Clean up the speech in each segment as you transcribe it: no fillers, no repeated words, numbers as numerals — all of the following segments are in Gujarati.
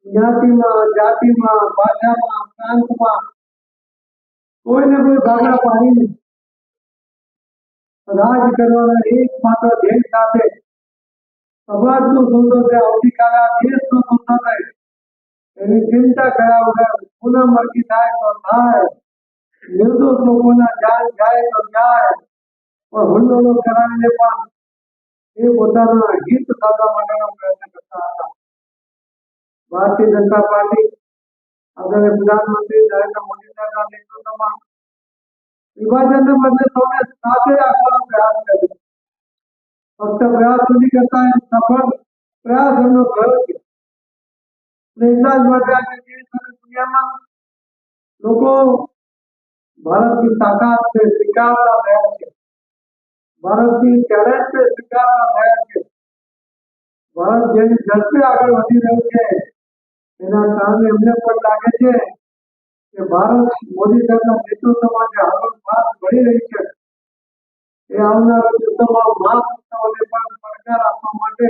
જ્ઞાતિમાં, જાતિમાં, ભાષામાં, પ્રાંતમાં કોઈને કોઈ ભાગલા પાડીને રાજ કરવાના એકમાત્ર ધ્યેય સાથે સમાજનું સુંદર આવતીકાલે આ દેશનું સુંદર થાય એની ચિંતા કર્યા વગર પુનઃ મરકી થાય તો થાય, નિર્દોષ લોકોના જાન જાય તો જાય, પણ હુલ્લો કરાવીને પણ એ પોતાના હિત સાધવા માટેનો પ્રયત્ન કરતા હતા. ભારતીય જનતા પાર્ટી આદરણીય પ્રધાનમંત્રી નરેન્દ્ર મોદી સાહેબના નેતૃત્વમાં વિભાજનને બદલે સૌને સાથે રાખવાનો પ્રયાસ કર્યો. ફક્ત પ્રયાસ નથી કરતા, સફળ પ્રયાસ એમનો થયો છે. એટલા જ માટે આજે દેશ અને દુનિયામાં લોકો ભારતની તાકાત से સ્વીકારતા થયા છે, ભારતની ટેલેન્ટ से સ્વીકારતા થયા છે. ભારત જેની ઝડપે આગળ વધી રહ્યું છે એના કારણે એમને પણ લાગે છે કે ભારત મોદી સાહેબના નેતૃત્વમાં જે આગળ વાત વળી રહી છે એ આવનારા દિવસોમાં મહાસત્તાઓને પણ પડકાર આપવા માટે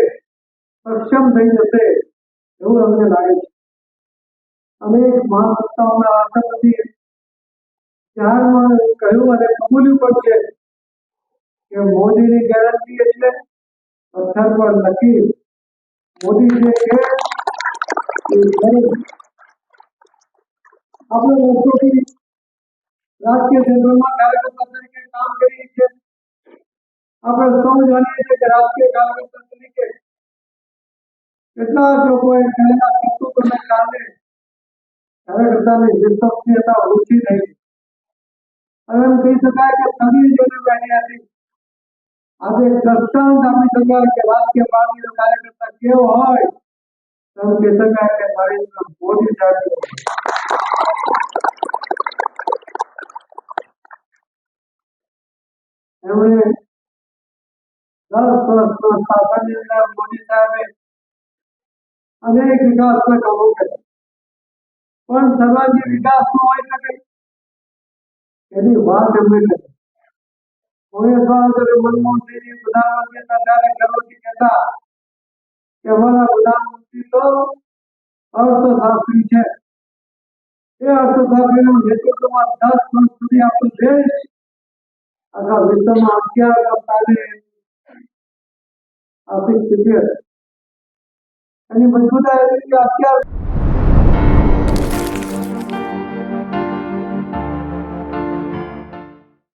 સક્ષમ થઈ જશે એવું અમને લાગે છે. અનેક મહાસત્તાઓના રાષ્ટ્રપતિએ જાહેરમાં કહ્યું અને કબૂલ્યું પણ છે કે મોદીની ગેરંટી એટલે પથ્થર પર લકીર. મોદી જે કે આપણે વર્ષોથી રાજકીય ક્ષેત્રમાં કાર્યકર્તા તરીકે કામ કરીએ છીએ. આપણે સૌ જાણીએ છીએ કે રાજકીય કાર્યકર્તા તરીકે કેટલાક લોકોએ કરેલા કરતૂતોને કારણે કાર્યકર્તાની વિશ્વસનીયતા ઓછી થઈ. હવે એમ કહી શકાય કે સદી જેને બેઠી હતી આજે દ્રષ્ટાંત આપી શકાય કે રાજકીય પાર્ટીનો કાર્યકર્તા કેવો હોય, એમ કહી શકાય કે નરેન્દ્ર મોદી સાહેબ એમણે 10 વર્ષના શાસનની અંદર મોદી સાહેબે અનેક વિકાસના કામો કર્યા, પણ સર્વાંગી વિકાસ ન હોઈ શકે એની વાત એમણે કરી. 1978 મનમોહનસિંહજી પ્રધાનમંત્રી હતા ત્યારે ગર્વથી કહેતા કે અમારા પ્રધાનમંત્રી તો અર્થશાસ્ત્રી છે. એ અર્થશાસ્ત્રીના નેતૃત્વમાં 10 વર્ષ સુધી આપણો દેશ આખા વિશ્વમાં 11 સ્થાને આર્થિક સ્થિતિ હતી. એની મજબૂતાઈ હતી કે 11